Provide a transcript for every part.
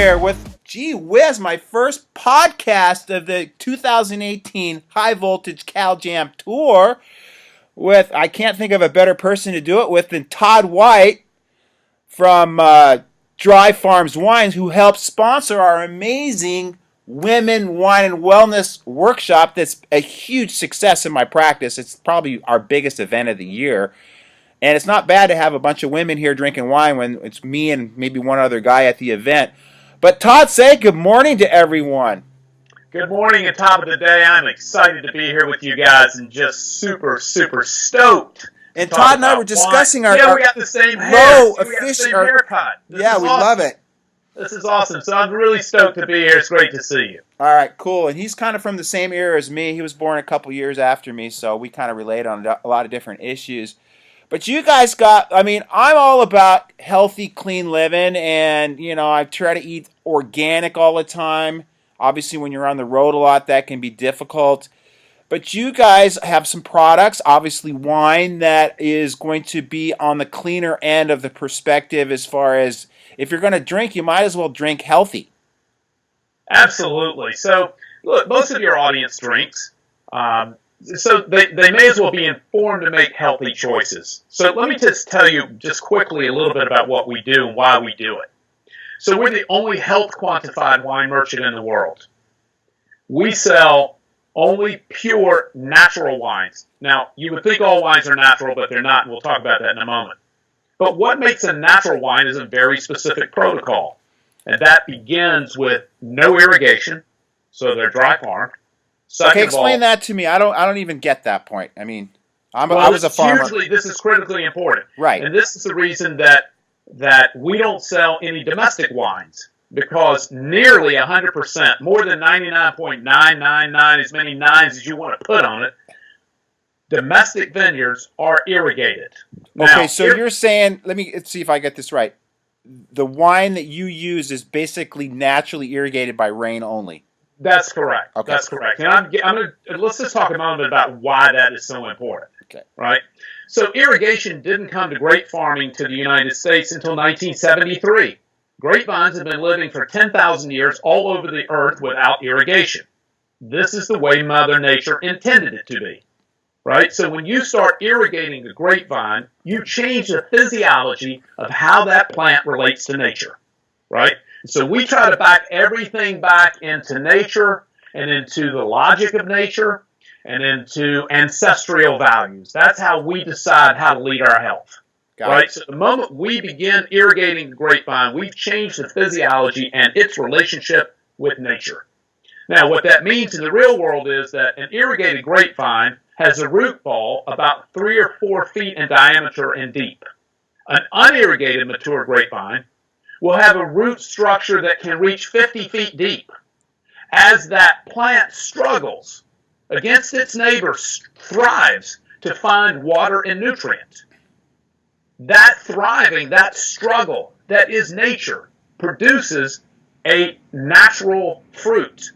here with, gee whiz, my first podcast of the 2018 High Voltage Cal Jam Tour with, I can't think of a better person to do it with than Todd White from Dry Farms Wines, who helped sponsor our amazing Women Wine and Wellness workshop that's a huge success in my practice. It's probably our biggest event of the year. And it's not bad to have a bunch of women here drinking wine when it's me and maybe one other guy at the event. But Todd, say good morning to everyone. Good morning and top of the day. I'm excited to be here with you guys and just super stoked. And Todd and I were discussing our... Yeah, we got the same hair. We got the same haircut. Yeah, we love it. This is awesome. So I'm really stoked to be here. It's great to see you. All right, cool. And he's kind of from the same era as me. He was born a couple years after me, so we kind of relate on a lot of different issues. But you guys got, I mean, I'm all about healthy, clean living, and, you know, I try to eat organic all the time. Obviously, when you're on the road a lot, that can be difficult. But you guys have some products, obviously wine, that is going to be on the cleaner end of the perspective as far as if you're going to drink, you might as well drink healthy. Absolutely. So, look, most of your audience drinks. So they may as well be informed to make healthy choices. So let me just tell you just quickly a little bit about what we do and why we do it. So we're the only health quantified wine merchant in the world. We sell only pure natural wines. Now, you would think all wines are natural, but they're not, and we'll talk about that in a moment. But what makes a natural wine is a very specific protocol, and that begins with no irrigation, so they're dry farmed. Okay, explain that to me. I don't even get that point. I mean, I was a farmer. This is critically important. Right. And this is the reason that we don't sell any domestic wines, because nearly 100%, more than 99.999, as many nines as you want to put on it, domestic vineyards are irrigated. Now, okay, so you're saying, let me see if I get this right. The wine that you use is basically naturally irrigated by rain only. That's correct. Okay. That's correct. And I'm going to let's just talk a moment about why that is so important. Okay. Right. So irrigation didn't come to grape farming to the United States until 1973. Grapevines have been living for 10,000 years all over the earth without irrigation. This is the way Mother Nature intended it to be. Right. So when you start irrigating the grapevine, you change the physiology of how that plant relates to nature. Right. So we try to back everything back into nature and into the logic of nature and into ancestral values. That's how we decide how to lead our health. Right? So the moment we begin irrigating the grapevine, we've changed the physiology and its relationship with nature. Now, what that means in the real world is that an irrigated grapevine has a root ball about 3 or 4 feet in diameter and deep. An unirrigated mature grapevine will have a root structure that can reach 50 feet deep. As that plant struggles against its neighbors, thrives to find water and nutrients. That thriving, that struggle, that is nature, produces a natural fruit,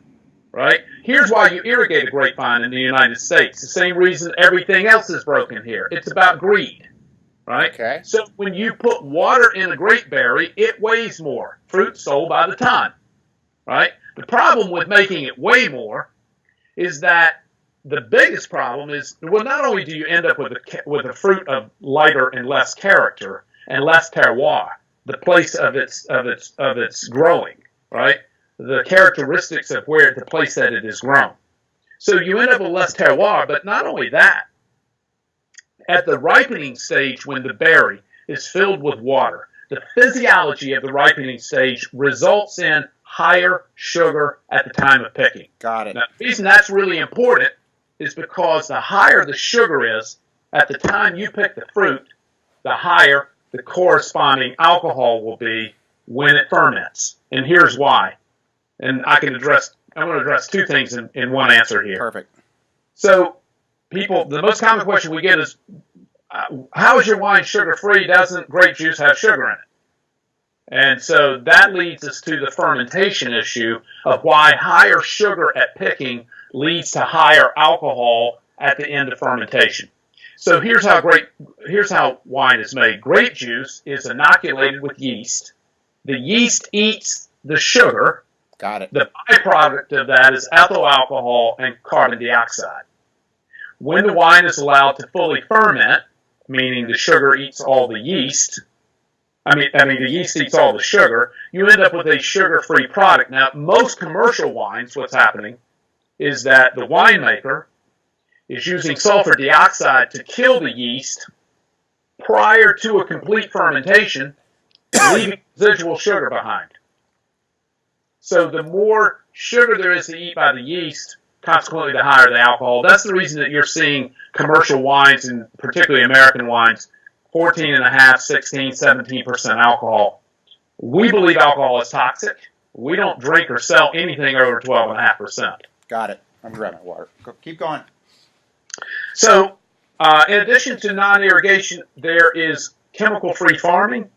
right? Here's why you irrigate a grapevine in the United States. The same reason everything else is broken here. It's about greed. Right? Okay. So when you put water in a grapeberry, it weighs more. Fruit sold by the ton. Right? The problem with making it weigh more is that the biggest problem is, well, not only do you end up with a fruit of lighter and less character and less terroir, the place of its growing, right? The characteristics of the place that it is grown. So you end up with less terroir, but not only that. At the ripening stage, when the berry is filled with water, the physiology of the ripening stage results in higher sugar at the time of picking. Got it. Now, the reason that's really important is because the higher the sugar is at the time you pick the fruit, the higher the corresponding alcohol will be when it ferments. And here's why. And I'm going to address 2 things in one answer here. Perfect. So, the most common question we get is, how is your wine sugar-free? Doesn't grape juice have sugar in it? And so that leads us to the fermentation issue of why higher sugar at picking leads to higher alcohol at the end of fermentation. So here's how wine is made. Grape juice is inoculated with yeast. The yeast eats the sugar. Got it. The byproduct of that is ethyl alcohol and carbon dioxide. When the wine is allowed to fully ferment, meaning the sugar eats all the yeast, the yeast eats all the sugar, you end up with a sugar-free product. Now, most commercial wines, what's happening is that the winemaker is using sulfur dioxide to kill the yeast prior to a complete fermentation, leaving residual sugar behind. So the more sugar there is to eat by the yeast, consequently the higher the alcohol. That's the reason that you're seeing commercial wines, and particularly American wines, 14.5%, 16, 17% alcohol. We believe alcohol is toxic. We don't drink or sell anything over 12.5%. Got it. I'm grabbing water. Keep going. So, in addition to non-irrigation, there is chemical-free farming,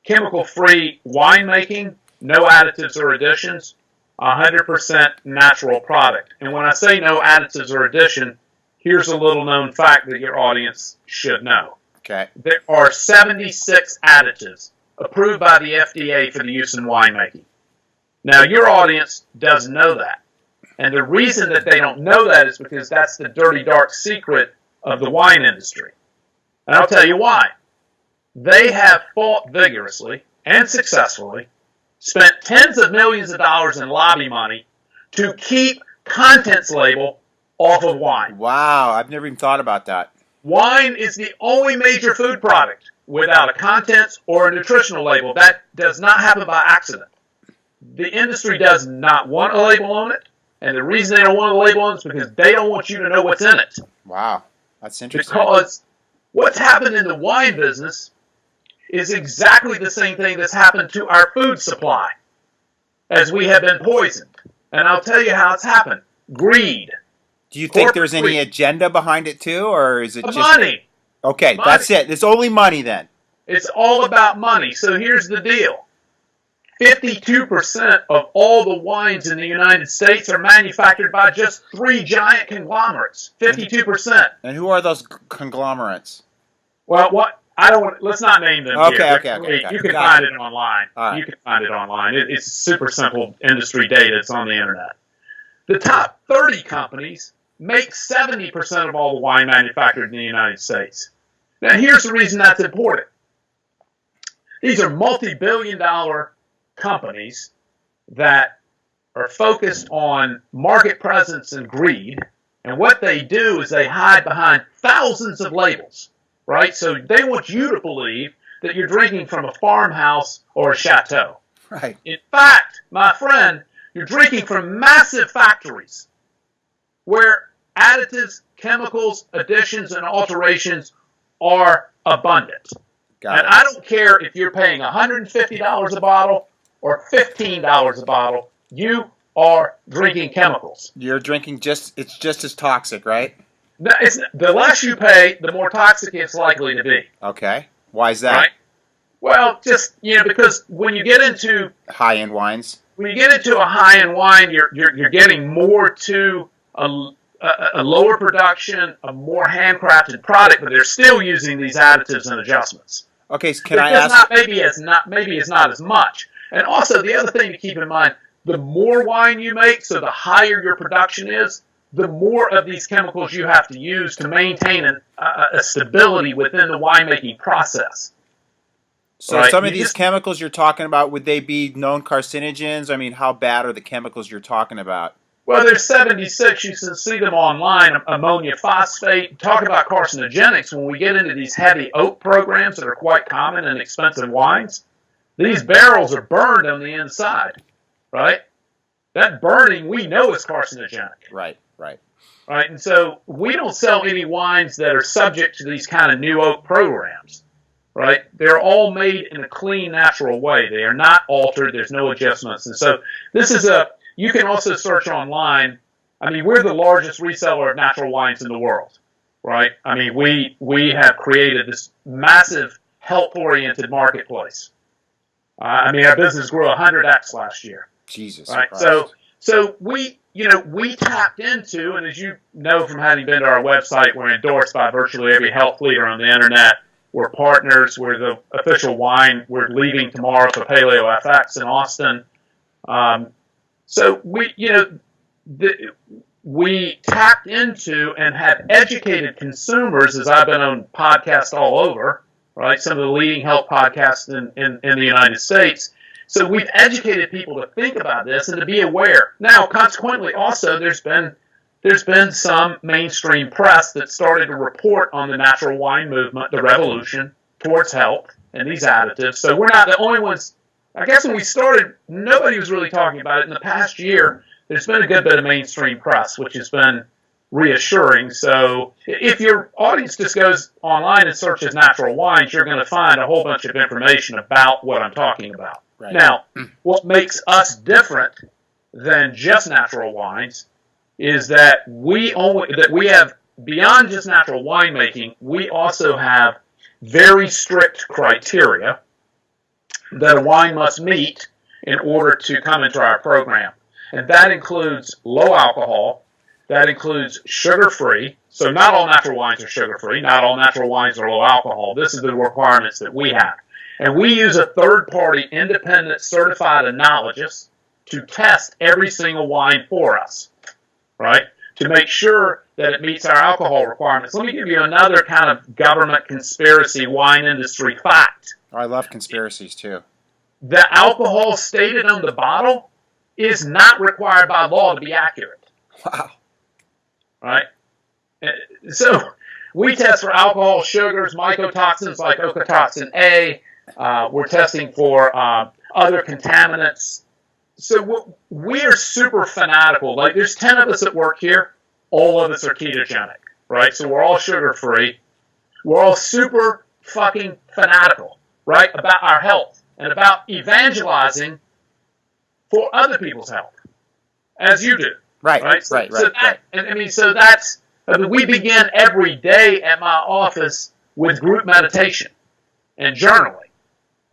chemical-free winemaking, no additives or additions, 100% natural product. And when I say no additives or addition, here's a little known fact that your audience should know. Okay. There are 76 additives approved by the FDA for the use in winemaking. Now, your audience doesn't know that. And the reason that they don't know that is because that's the dirty, dark secret of the wine industry. And I'll tell you why. They have fought vigorously and successfully, spent tens of millions of dollars in lobby money to keep contents label off of wine. Wow, I've never even thought about that. Wine is the only major food product without a contents or a nutritional label. That does not happen by accident. The industry does not want a label on it. And the reason they don't want a label on it is because they don't want you to know what's in it. Wow, that's interesting. Because what's happened in the wine business is exactly the same thing that's happened to our food supply, as we have been poisoned. And I'll tell you how it's happened. Greed. Do you think there's any agenda behind it too, or is it just money? Okay, Money. that's it. It's only money then. It's all about money. So here's the deal. 52% of all the wines in the United States are manufactured by just 3 giant conglomerates. 52%. And who are those conglomerates? Well, let's not name them here. Okay. You can find it online. Right. You can find it online. It's super simple industry data. It's on the internet. The top 30 companies make 70% of all the wine manufactured in the United States. Now, here's the reason that's important. These are multi-billion-dollar companies that are focused on market presence and greed, and what they do is they hide behind thousands of labels, right? So they want you to believe that you're drinking from a farmhouse or a chateau. Right. In fact, my friend, you're drinking from massive factories where additives, chemicals, additions, and alterations are abundant. And I don't care if you're paying $150 a bottle or $15 a bottle, you are drinking chemicals. You're drinking it's just as toxic, right? No, the less you pay, the more toxic it's likely to be. Okay. Why is that? Right? Well, just, because when you get into high-end wines, when you get into a high-end wine, you're getting more to a lower production, a more handcrafted product, but they're still using these additives and adjustments. Okay, so can I ask? Maybe it's not as much. And also, the other thing to keep in mind, the more wine you make, so the higher your production is, the more of these chemicals you have to use to maintain a stability within the winemaking process. So some of these chemicals you're talking about, would they be known carcinogens? I mean, how bad are the chemicals you're talking about? Well, there's 76. You can see them online. Ammonia phosphate. Talk about carcinogenics. When we get into these heavy oak programs that are quite common in expensive wines, these barrels are burned on the inside, right? That burning, we know, is carcinogenic. Right. And so we don't sell any wines that are subject to these kind of new oak programs, right? They're all made in a clean, natural way. They are not altered. There's no adjustments. And so this is you can also search online. I mean, we're the largest reseller of natural wines in the world, right? I mean, we have created this massive health-oriented marketplace. Our business grew 100x last year. Jesus. Right. Christ. So we tapped into, and as you know from having been to our website, we're endorsed by virtually every health leader on the internet. We're partners. We're the official wine. We're leaving tomorrow for Paleo FX in Austin. So we tapped into and have educated consumers, as I've been on podcasts all over, right? Some of the leading health podcasts in the United States. So we've educated people to think about this and to be aware. Now, consequently, also there's been some mainstream press that started to report on the natural wine movement, the revolution towards health and these additives. So we're not the only ones. I guess when we started, nobody was really talking about it. In the past year, there's been a good bit of mainstream press, which has been reassuring. So if your audience just goes online and searches natural wines, you're going to find a whole bunch of information about what I'm talking about. Right. Now, what makes us different than just natural wines is that we have, beyond just natural winemaking, we also have very strict criteria that a wine must meet in order to come into our program. And that includes low alcohol, that includes sugar-free. So not all natural wines are sugar-free, not all natural wines are low alcohol. This is the requirements that we have. And we use a third-party independent certified enologist to test every single wine for us, right, to make sure that it meets our alcohol requirements. Let me give you another kind of government conspiracy wine industry fact. Oh, I love conspiracies, too. The alcohol stated on the bottle is not required by law to be accurate. Wow. Right? So we test for alcohol, sugars, mycotoxins like ochratoxin A. We're testing for other contaminants. So we're super fanatical. Like, there's 10 of us that work here. All of us are ketogenic, right? So we're all sugar-free. We're all super fucking fanatical, right, about our health and about evangelizing for other people's health, as you do. Right. We begin every day at my office with group meditation and journaling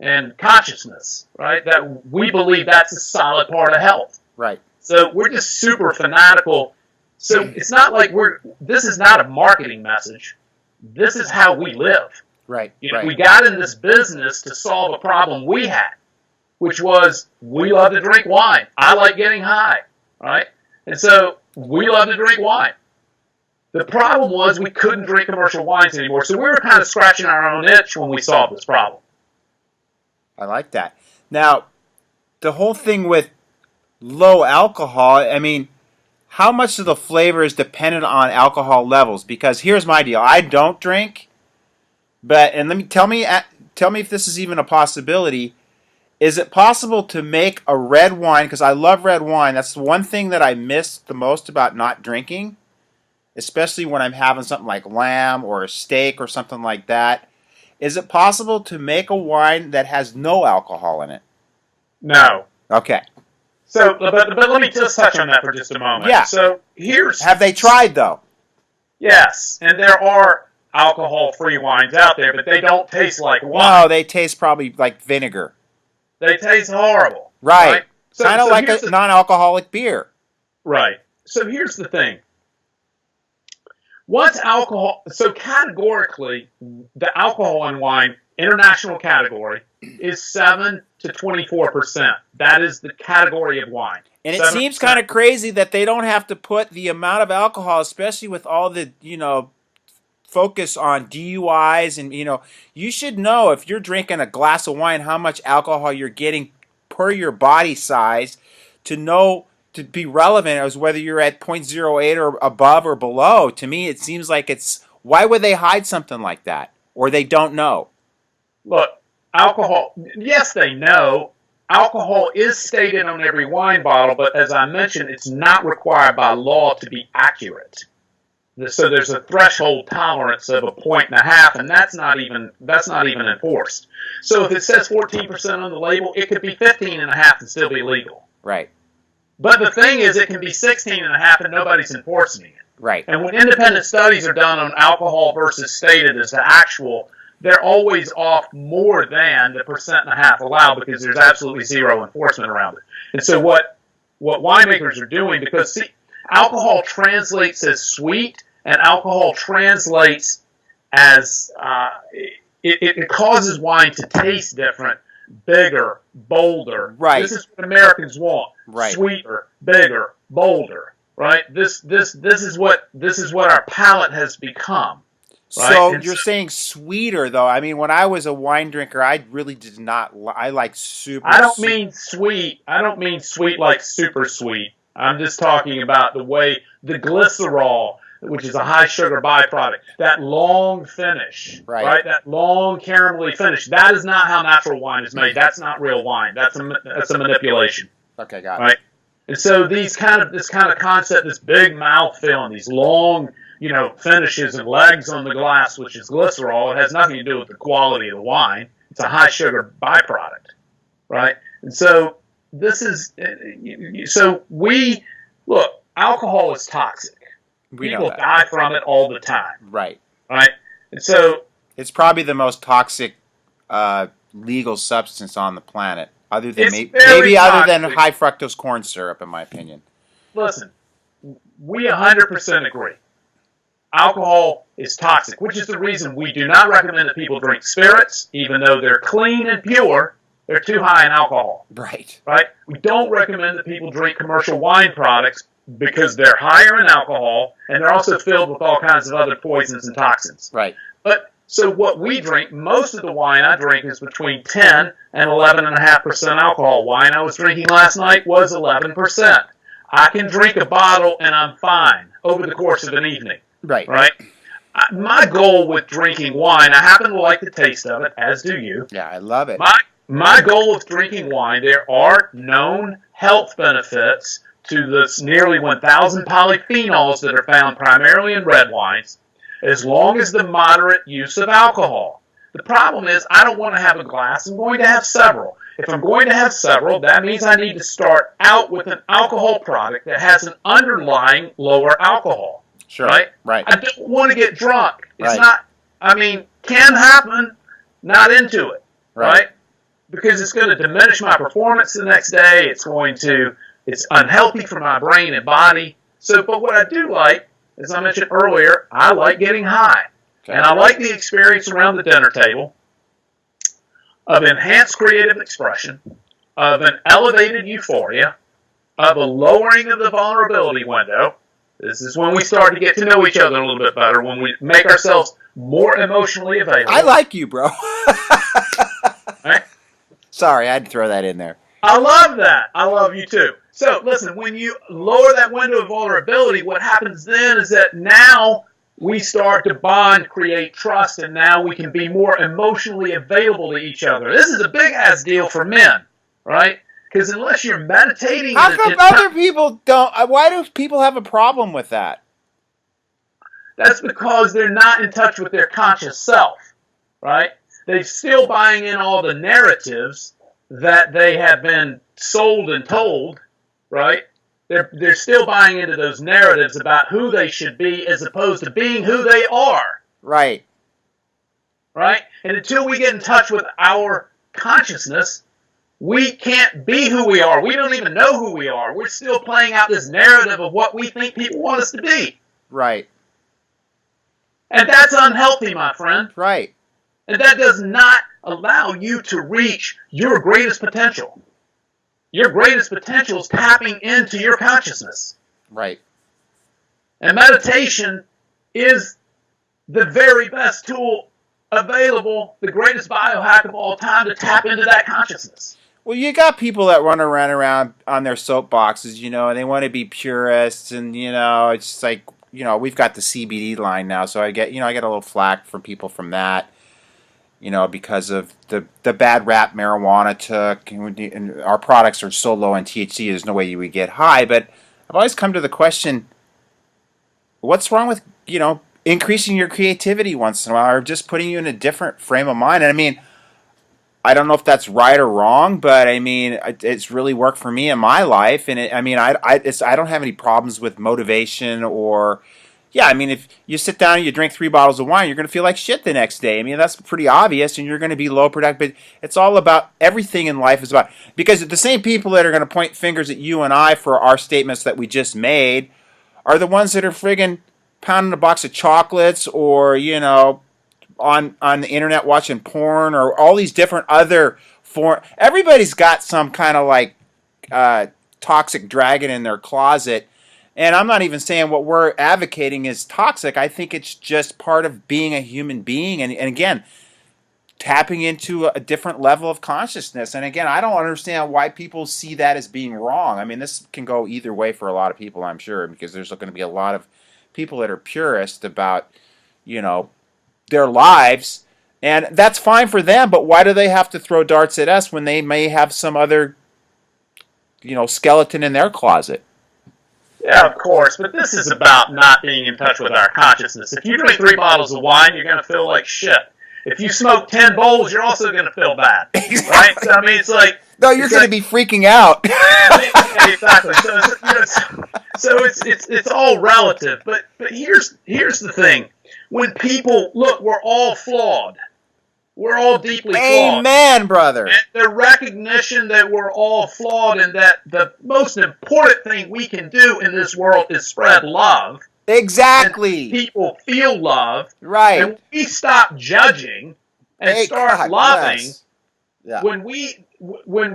and consciousness, right? That we believe that's a solid part of health. Right. So we're just super fanatical. So it's not like this is not a marketing message. This is how we live. Right. We got in this business to solve a problem we had, which was we love to drink wine. I like getting high, right? And so we love to drink wine. The problem was we couldn't drink commercial wines anymore. So we were kind of scratching our own itch when we solved this problem. I like that. Now, the whole thing with low alcohol, I mean, how much of the flavor is dependent on alcohol levels? Because here's my deal. I don't drink, and tell me if this is even a possibility. Is it possible to make a red wine? Because I love red wine. That's the one thing that I miss the most about not drinking, especially when I'm having something like lamb or a steak or something like that. Is it possible to make a wine that has no alcohol in it? No. Okay. So, but let me just touch on that for just a moment. Yeah. So have they tried though? Yes, and there are alcohol-free wines out there, but they don't taste like wine. No, they taste probably like vinegar. They taste horrible. Right. Kind of like a non-alcoholic beer. Right. So here's the thing. So categorically, the alcohol in wine, international category, is 7 to 24%. That is the category of wine. And it seems kind of crazy that they don't have to put the amount of alcohol, especially with all the, focus on DUIs and, you should know if you're drinking a glass of wine how much alcohol you're getting per your body size to know, to be relevant as whether you're at 0.08 or above or below. To me, it seems like why would they hide something like that? Or they don't know? Look, alcohol, yes, they know. Alcohol is stated on every wine bottle, but as I mentioned, it's not required by law to be accurate. So there's a threshold tolerance of 1.5, and that's not even enforced. So if it says 14% on the label, it could be 15.5 and still be legal. Right. But the thing is, it can be 16.5 and nobody's enforcing it. Right. And when independent studies are done on alcohol versus stated as the actual, they're always off more than the 1.5% allowed because there's absolutely zero enforcement around it. And so what winemakers are doing, because alcohol translates as sweet and alcohol translates as it causes wine to taste different, bigger, bolder. Right. This is what Americans want. Right. Sweeter, bigger, bolder. Right. This is what our palate has become. Right? So you're saying sweeter, though. I mean, when I was a wine drinker, I really did not. I like super. I don't mean sweet. I don't mean sweet like super sweet. I'm just talking about the way the glycerol, which is a high sugar byproduct, that long finish, right? That long caramelly finish. That is not how natural wine is made. That's not real wine. That's a manipulation. Okay, got it. Right. And so this kind of concept, this big mouthfeel and these long, finishes and legs on the glass, which is glycerol, it has nothing to do with the quality of the wine. It's a high sugar byproduct, right? And so alcohol is toxic. People die from it all the time. Right. Right. And so it's probably the most toxic legal substance on the planet, other than other than high fructose corn syrup, in my opinion. Listen, we 100% agree. Alcohol is toxic, which is the reason we do not recommend that people drink spirits, even though they're clean and pure. They're too high in alcohol. Right. Right? We don't recommend that people drink commercial wine products because they're higher in alcohol and they're also filled with all kinds of other poisons and toxins. Right. But so what we drink, most of the wine I drink is between 10 and 11.5% alcohol. Wine I was drinking last night was 11%. I can drink a bottle and I'm fine over the course of an evening. Right. Right? My goal with drinking wine, I happen to like the taste of it, as do you. Yeah, I love it. My goal with drinking wine, there are known health benefits to the nearly 1,000 polyphenols that are found primarily in red wines, as long as the moderate use of alcohol. The problem is I don't want to have a glass. I'm going to have several. If I'm going to have several, that means I need to start out with an alcohol product that has an underlying lower alcohol. Sure. Right? Right. I don't want to get drunk. It's right. Can happen, not into it. Right? Because it's going to diminish my performance the next day. It's unhealthy for my brain and body. But what I do like, as I mentioned earlier, I like getting high. Okay. And I like the experience around the dinner table of enhanced creative expression, of an elevated euphoria, of a lowering of the vulnerability window. This is when we start to get to know each other a little bit better, when we make ourselves more emotionally available. I like you, bro. Right? Sorry, I had to throw that in there. I love that. I love you too. So, listen, when you lower that window of vulnerability, what happens then is that now we start to bond, create trust, and now we can be more emotionally available to each other. This is a big-ass deal for men, right? Because unless you're meditating... How come other people don't... Why do people have a problem with that? That's because they're not in touch with their conscious self, right? They're still buying in all the narratives that they have been sold and told, right? They're still buying into those narratives about who they should be as opposed to being who they are. Right. Right? And until we get in touch with our consciousness, we can't be who we are. We don't even know who we are. We're still playing out this narrative of what we think people want us to be. Right. And that's unhealthy, my friend. Right. And that does not allow you to reach your greatest potential. Your greatest potential is tapping into your consciousness. Right. And meditation is the very best tool available, the greatest biohack of all time to tap into that consciousness. Well, you got people that run around on their soapboxes, and they want to be purists, and, it's like, we've got the CBD line now, so I get a little flack from people from that. Because of the bad rap marijuana took, and our products are so low in THC, there's no way you would get high. But I've always come to the question, what's wrong with, increasing your creativity once in a while, or just putting you in a different frame of mind? And I don't know if that's right or wrong, but it's really worked for me in my life. And I don't have any problems with motivation or... Yeah, if you sit down and you drink 3 bottles of wine, you're going to feel like shit the next day. That's pretty obvious, and you're going to be low productive. But it's all about, everything in life is about, because the same people that are going to point fingers at you and I for our statements that we just made are the ones that are friggin' pounding a box of chocolates or, on the internet watching porn or all these different other form. Everybody's got some kind of like toxic dragon in their closet. And I'm not even saying what we're advocating is toxic. I think it's just part of being a human being. And again, tapping into a different level of consciousness. And again, I don't understand why people see that as being wrong. I mean, this can go either way for a lot of people, I'm sure, because there's going to be a lot of people that are purist about, their lives. And that's fine for them, but why do they have to throw darts at us when they may have some other, skeleton in their closet? Yeah, of course, but this is about not being in touch with our consciousness. If you drink 3 bottles of wine, you're going to feel like shit. If you smoke 10 bowls, you're also going to feel bad, right? So, I mean, it's like... No, you're going to be freaking out. Exactly. So it's all relative. But here's the thing. When people... Look, we're all flawed. We're all deeply flawed. Amen, brother. And the recognition that we're all flawed and that the most important thing we can do in this world is spread love. Exactly. And people feel love. Right. And we stop judging and start loving. Yeah. When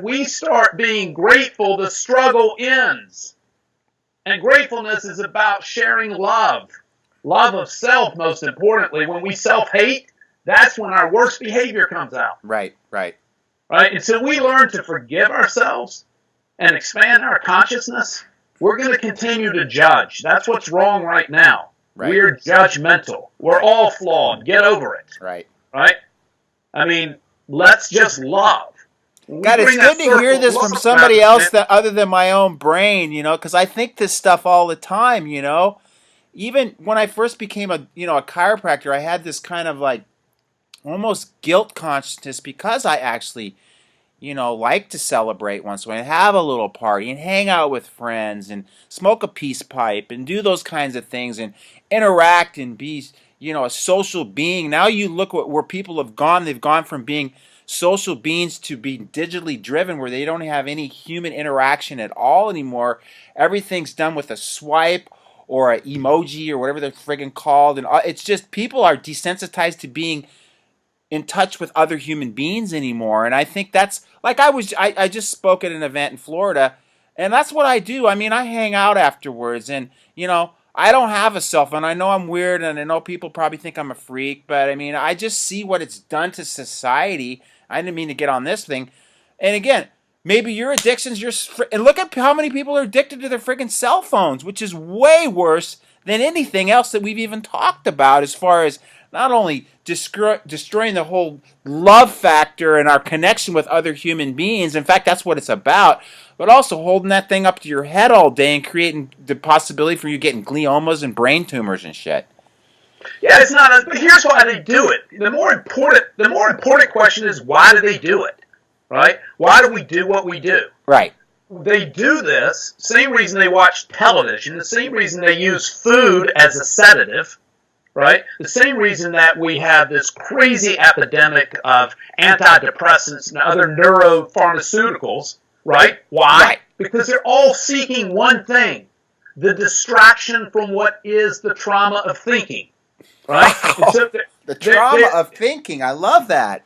we start being grateful, the struggle ends. And gratefulness is about sharing love. Love of self, most importantly. When we self-hate, that's when our worst behavior comes out. Right. And so we learn to forgive ourselves and expand our consciousness. We're going to continue to judge. That's what's wrong right now. Right. We're judgmental. We're all flawed. Get over it. Right. I mean, let's just love. God, it's good to hear this from somebody else other than my own brain, because I think this stuff all the time, Even when I first became a chiropractor, I had this kind of like almost guilt consciousness because I actually like to celebrate once in a while, have a little party and hang out with friends and smoke a peace pipe and do those kinds of things and interact and be, a social being. Now you look at where people have gone. They've gone from being social beings to being digitally driven where they don't have any human interaction at all anymore. Everything's done with a swipe or an emoji or whatever they're friggin' called. And it's just people are desensitized to being in touch with other human beings anymore. And I think that's like I just spoke at an event in Florida, and that's what I do. I mean, I hang out afterwards, and I don't have a cell phone. I know I'm weird, and I know people probably think I'm a freak, but I mean, I just see what it's done to society. I didn't mean to get on this thing. And again, maybe your addictions, and look at how many people are addicted to their friggin' cell phones, which is way worse than anything else that we've even talked about as far as not only destroying the whole love factor and our connection with other human beings. In fact, that's what it's about. But also holding that thing up to your head all day and creating the possibility for you getting gliomas and brain tumors and shit. Yeah, it's not. But here's why they do it. The more important question is, why do they do it? Right? Why do we do what we do? Right. They do this, same reason they watch television, the same reason they use food as a sedative, right? The same reason that we have this crazy epidemic of antidepressants and other neuropharmaceuticals, right? Why? Right. Because they're all seeking one thing, the distraction from what is the trauma of thinking, right? Oh, so the trauma of thinking. I love that.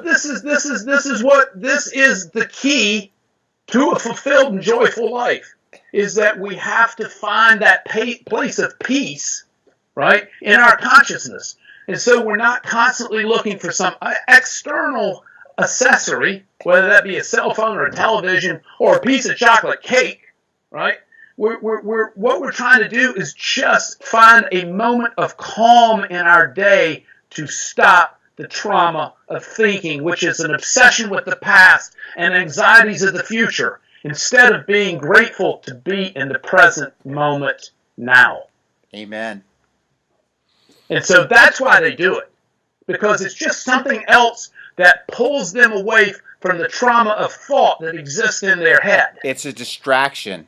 This is the key to a fulfilled and joyful life, is that we have to find that place of peace, right, in our consciousness. And so we're not constantly looking for some external accessory, whether that be a cell phone or a television or a piece of chocolate cake, right? What we're trying to do is just find a moment of calm in our day to stop the trauma of thinking, which is an obsession with the past and anxieties of the future, instead of being grateful to be in the present moment now. Amen. And so that's why they do it, because it's just something else that pulls them away from the trauma of thought that exists in their head. It's a distraction.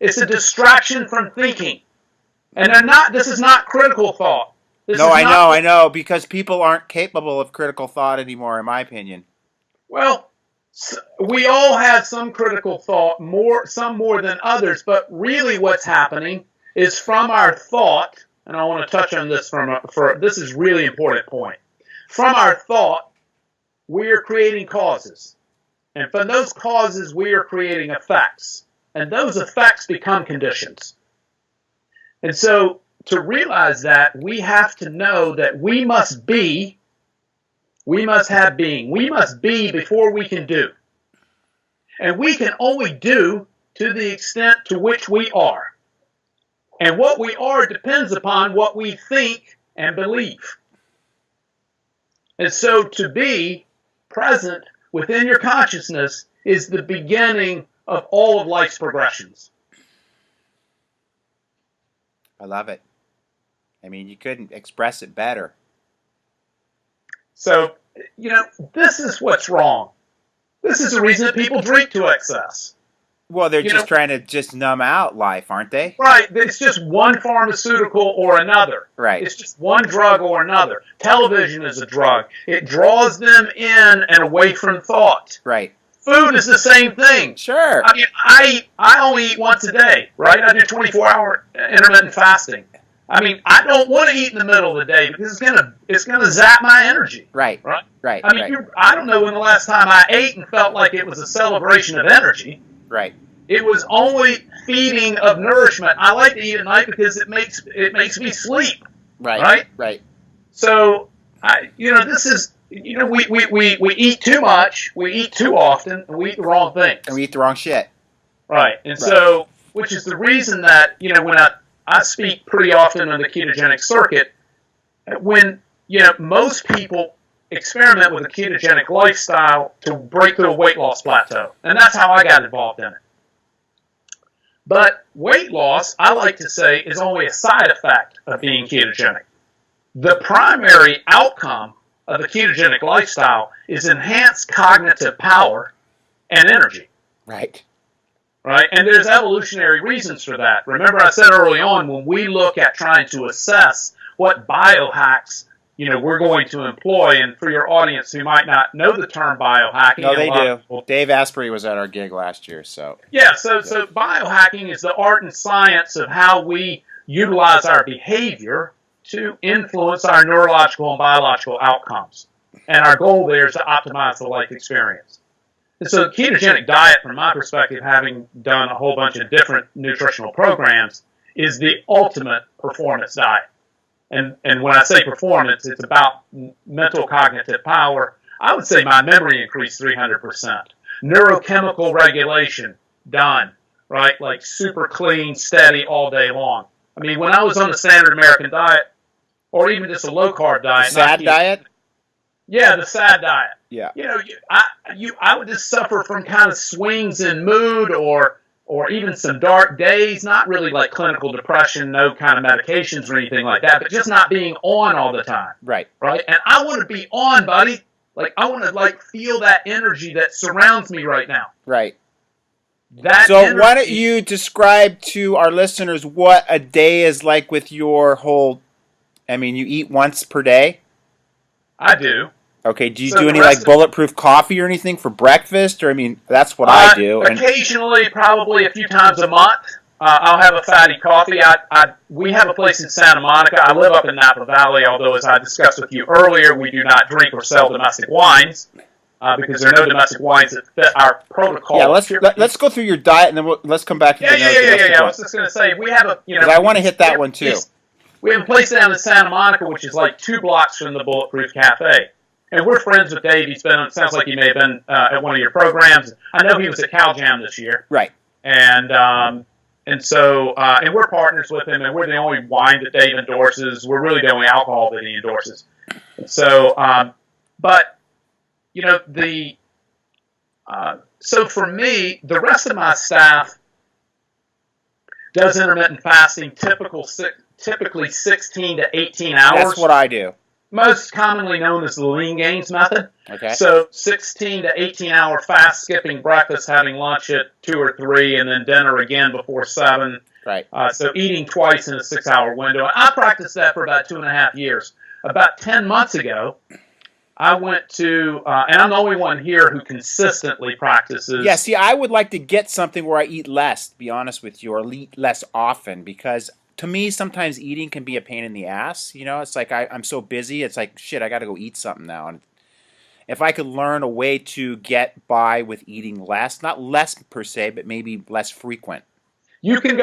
It's a distraction from thinking. And this is not critical thought. I know, because people aren't capable of critical thought anymore, in my opinion. Well, we all have some critical thought, some more than others, but really what's happening is from our thought, and I want to touch on this this is a really important point. from our thought, we are creating causes. And from those causes, we are creating effects. And those effects become conditions. And so to realize that, we have to know that we must have being. We must be before we can do. And we can only do to the extent to which we are. And what we are depends upon what we think and believe. And so to be present within your consciousness is the beginning of all of life's progressions. I love it. I mean, you couldn't express it better. So, this is what's wrong. This is the reason that people drink to excess. Well, they're just trying to just numb out life, aren't they? Right. It's just one pharmaceutical or another. Right. It's just one drug or another. Television is a drug. It draws them in and away from thought. Right. Food is the same thing. Sure. I mean, I only eat once a day, right? I do 24-hour intermittent fasting. I mean, I don't want to eat in the middle of the day because it's gonna zap my energy. Right. Right. Right. I mean, I don't know when the last time I ate and felt like it was a celebration of energy. Right. It was only feeding of nourishment. I like to eat at night because it makes me sleep. Right. Right. Right. So this is we eat too much, we eat too often, and we eat the wrong things. And we eat the wrong shit. Right. And so, which is the reason that when I speak pretty often on the ketogenic circuit, when most people experiment with a ketogenic lifestyle to break through a weight loss plateau, and that's how I got involved in it. But weight loss, I like to say, is only a side effect of being ketogenic. The primary outcome of the ketogenic lifestyle is enhanced cognitive power and energy. Right. Right? And there's evolutionary reasons for that. Remember I said early on, when we look at trying to assess what biohacks we're going to employ, and for your audience who might not know the term biohacking. No, they do. Dave Asprey was at our gig last year, so. Yeah, so biohacking is the art and science of how we utilize our behavior to influence our neurological and biological outcomes. And our goal there is to optimize the life experience. And so the ketogenic diet, from my perspective, having done a whole bunch of different nutritional programs, is the ultimate performance diet. And when I say performance, it's about mental cognitive power. I would say my memory increased 300%. Neurochemical regulation, done. Right? Like super clean, steady all day long. I mean, when I was on the standard American diet, or even just a low-carb diet. The SAD diet? Yeah, the SAD diet. Yeah. I would just suffer from kind of swings in mood or even some dark days, not really like clinical depression, no kind of medications or anything like that, but just not being on all the time. Right. Right? And I want to be on, buddy. Like, I want to feel that energy that surrounds me right now. Right. So why don't you describe to our listeners what a day is like with your whole, I mean, you eat once per day? I do. Okay, do you do any bulletproof coffee or anything for breakfast? Or, I mean, that's what I do. Occasionally, probably a few times a month, I'll have a fatty coffee. We have a place in Santa Monica. I live up in Napa Valley, although, as I discussed with you earlier, we do not drink or sell domestic wines because there are no domestic wines that fit our protocol. Yeah, let's go through your diet, and then let's come back to the Yeah. I was just going to say, we have because I want to hit that one, too. We have a place down in Santa Monica, which is like 2 blocks from the Bulletproof Cafe. And we're friends with Dave. It sounds like he may have been at one of your programs. I know he was at Cal Jam this year. Right. And so we're partners with him, and we're the only wine that Dave endorses. We're really the only alcohol that he endorses. So, so for me, the rest of my staff does intermittent fasting, typically 16 to 18 hours. That's what I do. Most commonly known as the lean gains method. Okay. So 16 to 18-hour fast, skipping breakfast, having lunch at 2 or 3, and then dinner again before 7. Right. So eating twice in a 6-hour window. I practiced that for about 2.5 years. About 10 months ago, I went to, and I'm the only one here who consistently practices. Yeah, see, I would like to get something where I eat less, to be honest with you, or eat less often, because to me, sometimes eating can be a pain in the ass. It's like I'm so busy. It's like, shit, I got to go eat something now. And if I could learn a way to get by with eating less, not less per se, but maybe less frequent. You can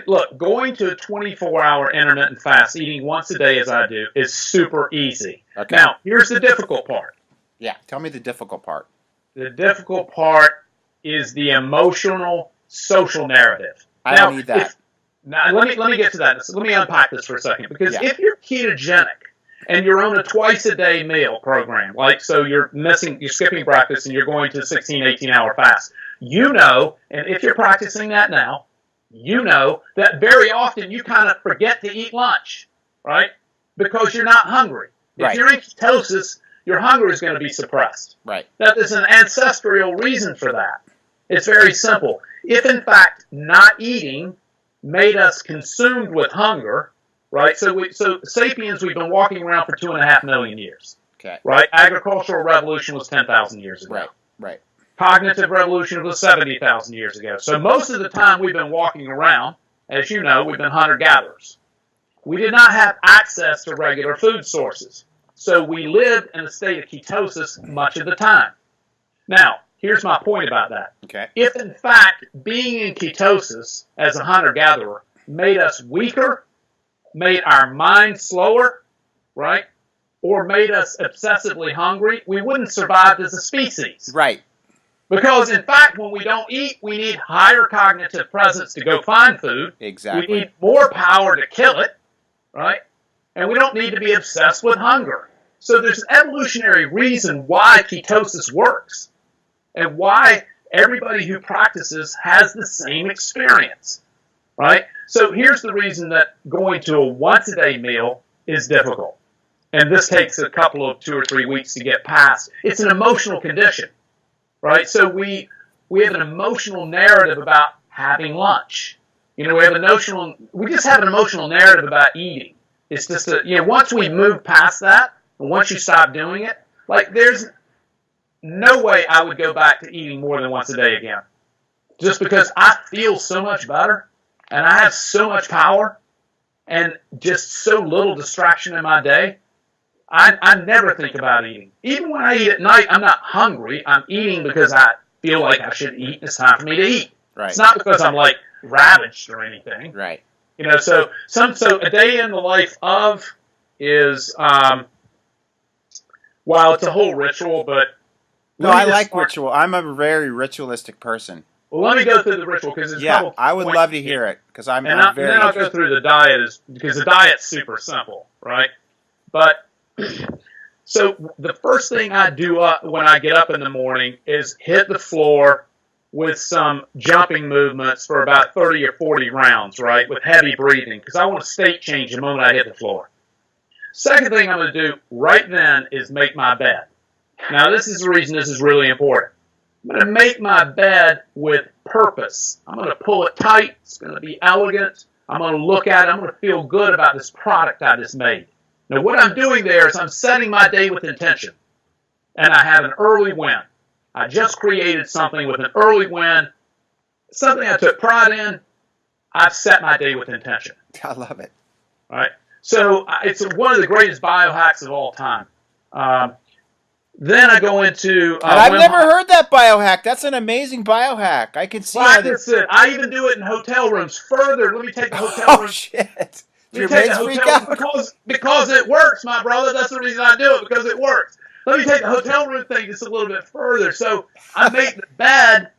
look, going to a 24-hour intermittent fast, eating once a day as I do, is super easy. Okay. Now, here's the difficult part. Yeah, tell me the difficult part. The difficult part is the emotional, social narrative. I don't need that. Now, let me get to that. So let me unpack this for a second. Because Yeah. if you're ketogenic and you're on a twice-a-day meal program, so you're skipping breakfast and you're going to a 16, 18-hour fast, and if you're practicing that now, that very often you kind of forget to eat lunch, right? Because you're not hungry. If you're in ketosis, your hunger is going to be suppressed. Right. Now, there's an ancestral reason for that. It's very simple. If, in fact, not eating made us consumed with hunger, right? So sapiens, we've been walking around for 2.5 million years. Okay. Right? Agricultural revolution was 10,000 years ago. Right. Cognitive revolution was 70,000 years ago. So most of the time we've been walking around, as you know, we've been hunter-gatherers. We did not have access to regular food sources. So we lived in a state of ketosis much of the time. Now, here's my point about that. Okay. If, in fact, being in ketosis as a hunter-gatherer made us weaker, made our mind slower, right, or made us obsessively hungry, we wouldn't survive as a species. Right. Because, in fact, when we don't eat, we need higher cognitive presence to go find food. Exactly. We need more power to kill it, right? And we don't need to be obsessed with hunger. So there's an evolutionary reason why ketosis works and why everybody who practices has the same experience, right? So here's the reason that going to a once-a-day meal is difficult. And this takes a couple of 2 or 3 weeks to get past. It's an emotional condition, right? So we have an emotional narrative about having lunch. We just have an emotional narrative about eating. It's just once we move past that, and once you stop doing it, there's no way I would go back to eating more than once a day again. Just because I feel so much better, and I have so much power, and just so little distraction in my day, I never think about eating. Even when I eat at night, I'm not hungry. I'm eating because I feel like I should eat. It's time for me to eat. Right. It's not because I'm ravaged or anything. Right. So a day in the life of is it's a whole ritual, but no, I like ritual. I'm a very ritualistic person. Well, let me go through the ritual because it's I would love to hear it because I'm very. And then I'll go through the diet because the diet's super simple, right? But so the first thing I do when I get up in the morning is hit the floor with some jumping movements for about 30 or 40 rounds, right, with heavy breathing because I want to state change the moment I hit the floor. Second thing I'm going to do right then is make my bed. Now, this is the reason this is really important. I'm going to make my bed with purpose. I'm going to pull it tight. It's going to be elegant. I'm going to look at it. I'm going to feel good about this product I just made. Now, what I'm doing there is I'm setting my day with intention. And I have an early win. I just created something with an early win, something I took pride in. I've set my day with intention. I love it. All right. So it's one of the greatest biohacks of all time. Then I go into... and I've never heard that biohack. That's an amazing biohack. I can see how this... I even do it in hotel rooms. Further, let me take the hotel room. Oh, shit. Let me take the hotel room because it works, my brother. That's the reason I do it, because it works. Let me take the hotel room thing just a little bit further. So I make the bed,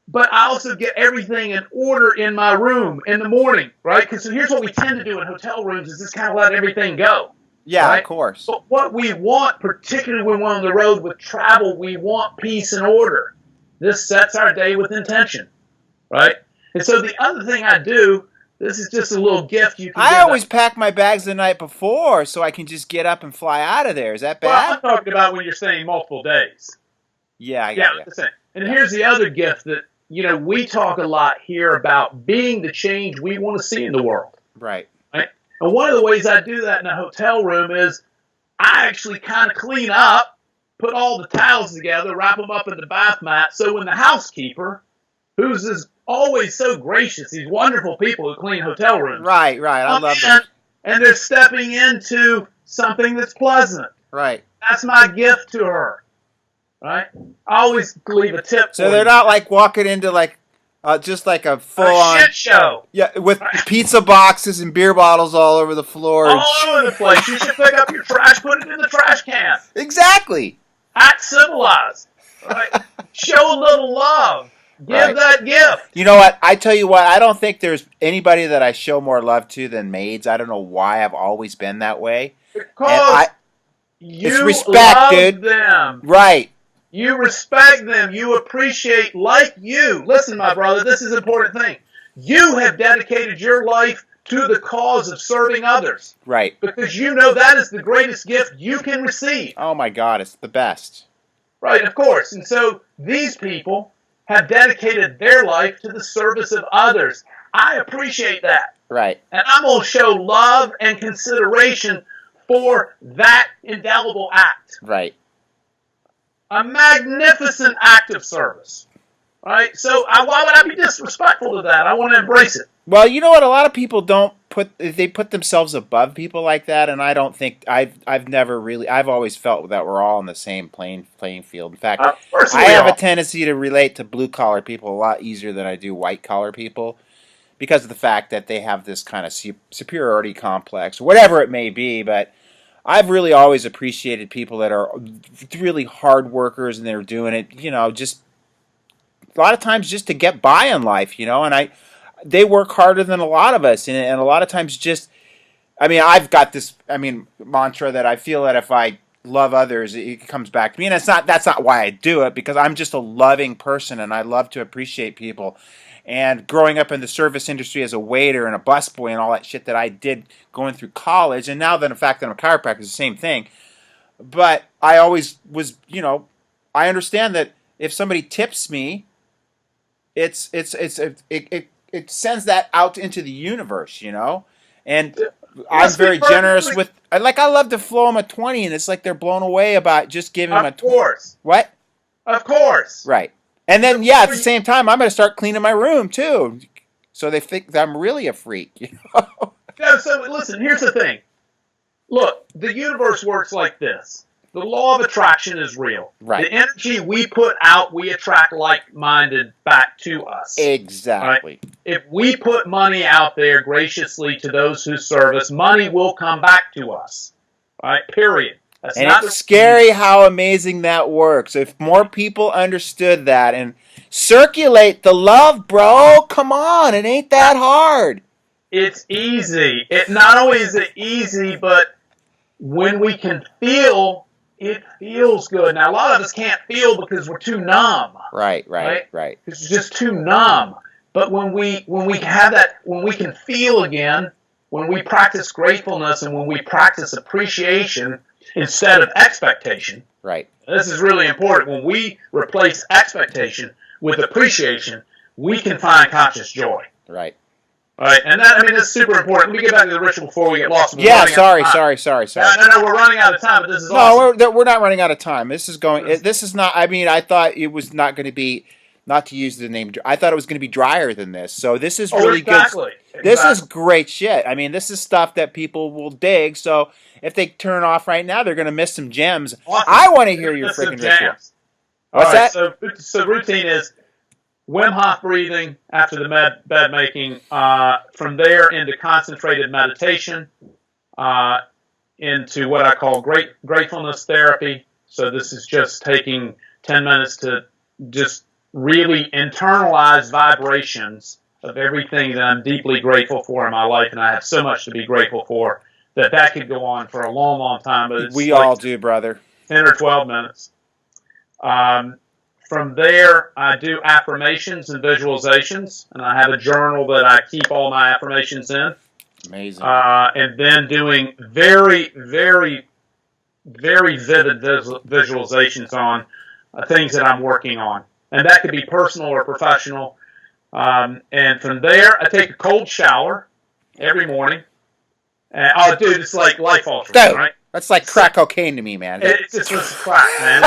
but I also get everything in order in my room in the morning, right? Because here's what we tend to do in hotel rooms is just kind of let everything go. Yeah, right? Of course. But what we want, particularly when we're on the road with travel, we want peace and order. This sets our day with intention, right? And so the other thing I do, this is just a little gift you can I always pack my bags the night before so I can just get up and fly out of there. Is that bad? Well, I'm talking about when you're staying multiple days. Yeah, I got you. And here's the other gift that, we talk a lot here about being the change we want to see in the world. Right. And one of the ways I do that in a hotel room is I actually kind of clean up, put all the towels together, wrap them up in the bath mat, so when the housekeeper, who's as always so gracious. These wonderful people who clean hotel rooms. Right. I love them. And they're stepping into something that's pleasant. Right. That's my gift to her. Right? I always leave a tip. So they're not like walking into like just like a full-on shit show. Yeah, with pizza boxes and beer bottles all over the floor. All over the place. You should pick up your trash, put it in the trash can. Exactly. Act civilized. Right? Show a little love. Give that gift. You know what? I tell you what, I don't think there's anybody that I show more love to than maids. I don't know why I've always been that way. Because it's respect, love dude. them. Right. You respect them. You appreciate, like you. Listen, my brother, this is an important thing. You have dedicated your life to the cause of serving others. Right. Because you know that is the greatest gift you can receive. Oh, my God. It's the best. Right, of course. And so these people have dedicated their life to the service of others. I appreciate that. Right. And I'm going to show love and consideration for that indelible act. Right. A magnificent act of service. Right? So why would I be disrespectful to that? I want to embrace it. Well, you know what? A lot of people they put themselves above people like that, and I don't think I've always felt that we're all on the same playing field. In fact, I have a tendency to relate to blue collar people a lot easier than I do white collar people because of the fact that they have this kind of superiority complex, whatever it may be. But I've really always appreciated people that are really hard workers and they're doing it, just a lot of times just to get by in life, and they work harder than a lot of us, and a lot of times I've got this, mantra that I feel that if I love others, it comes back to me, and that's not why I do it, because I'm just a loving person, and I love to appreciate people, and growing up in the service industry as a waiter and a busboy and all that shit that I did going through college, and now that the fact that I'm a chiropractor is the same thing, but I always was, I understand that if somebody tips me, it sends that out into the universe, and I'm very generous with. I love to flow them a 20, and it's like they're blown away about just giving them a 20. Of course. What? Of course. Right. And then at the same time, I'm going to start cleaning my room too, so they think that I'm really a freak. Yeah. So listen, here's the thing. Look, the universe works like this. The law of attraction is real. Right. The energy we put out, we attract like-minded back to us. Exactly. Right? If we put money out there graciously to those who serve us, money will come back to us. Right? Period. That's and it's scary how amazing that works. If more people understood that and circulate the love, bro, come on, it ain't that hard. It's easy. It not only is it easy, but when we can feel, it feels good. Now, a lot of us can't feel because we're too numb. Right. It's just too numb. But when we have that, when we can feel again, when we practice gratefulness and when we practice appreciation instead of expectation. Right. This is really important. When we replace expectation with appreciation, we can find conscious joy. Right. All right, and that's super important. Let me get back to the ritual before we get lost. Yeah, sorry. No, we're running out of time, but this is awesome. No, we're not running out of time. This is not, I thought it was not going to be, not to use the name, I thought it was going to be drier than this. So this is really good. This is great shit. This is stuff that people will dig. So if they turn off right now, they're going to miss some gems. Awesome. I want to hear your freaking ritual. What's that? So routine is Wim Hof breathing after the bed making, from there into concentrated meditation, into what I call gratefulness therapy. So this is just taking 10 minutes to just really internalize vibrations of everything that I'm deeply grateful for in my life, and I have so much to be grateful for that could go on for a long, long time. But we all do, brother. 10 or 12 minutes. From there, I do affirmations and visualizations, and I have a journal that I keep all my affirmations in. Amazing. And then doing very, very, very vivid visualizations on things that I'm working on. And that could be personal or professional. And from there, I take a cold shower every morning. And, dude, it's like life altering, right? That's like crack cocaine to me, man. It's just crack, man.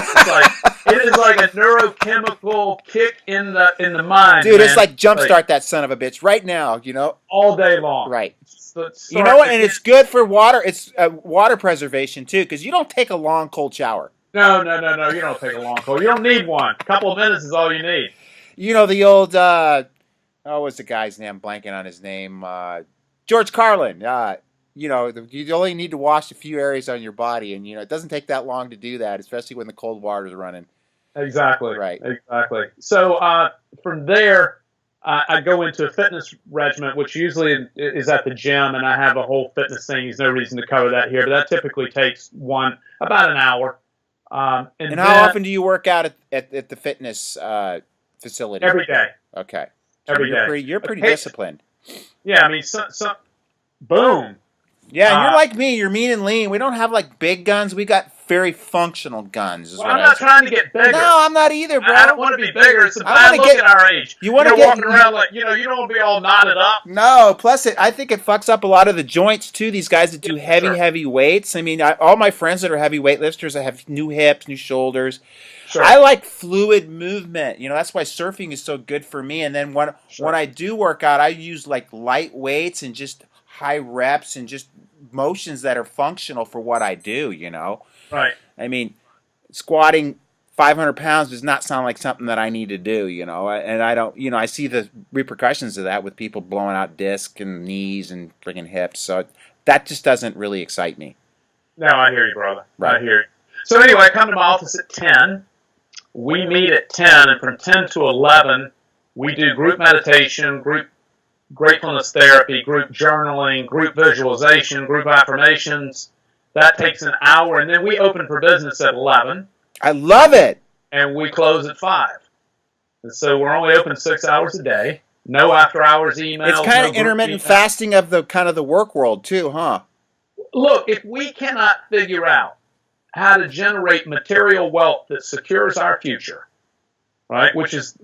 It is like a neurochemical kick in the mind, dude. man. It's like jumpstart that son of a bitch right now. You know, all day long. right? So You know what? And it's good for water. It's water preservation too, because you don't take a long cold shower. No. You don't take a long cold. You don't need one. A couple of minutes is all you need. You know the old what's the guy's name? I'm blanking on his name. George Carlin. You only need to wash a few areas on your body, and it doesn't take that long to do that, especially when the cold water is running. Exactly. Right. Exactly. So from there, I go into a fitness regimen, which usually is at the gym, and I have a whole fitness thing. There's no reason to cover that here, but that typically takes about an hour. And how often do you work out at the fitness facility? Every day. Okay. So Every day. You're pretty disciplined. Yeah, I mean, boom. Yeah, and you're like me. You're mean and lean. We don't have like big guns. We got very functional guns. Well, I'm not trying to get bigger. No, I'm not either, bro. I don't want to be bigger. It's a bad look at our age. You want to get walking around like you don't want to be all knotted up. No, plus I think it fucks up a lot of the joints too. These guys that do heavy weights. I mean, all my friends that are heavy weightlifters, I have new hips, new shoulders. Sure. I like fluid movement. That's why surfing is so good for me. And then when I do work out, I use like light weights and just high reps and just motions that are functional for what I do. Right. I mean, squatting 500 pounds does not sound like something that I need to do. And I don't. I see the repercussions of that with people blowing out disc and knees and friggin' hips. So that just doesn't really excite me. No, I hear you, brother. Right. I hear you. So anyway, I come to my office at 10. We meet at 10, and from 10 to 11, we do group meditation, group gratefulness therapy, group journaling, group visualization, group affirmations. That takes an hour, and then we open for business at 11. I love it. And we close at 5. And so we're only open 6 hours a day. No after-hours emails. It's kind of intermittent fasting of the kind of the work world too, huh? Look, if we cannot figure out how to generate material wealth that secures our future, right, which is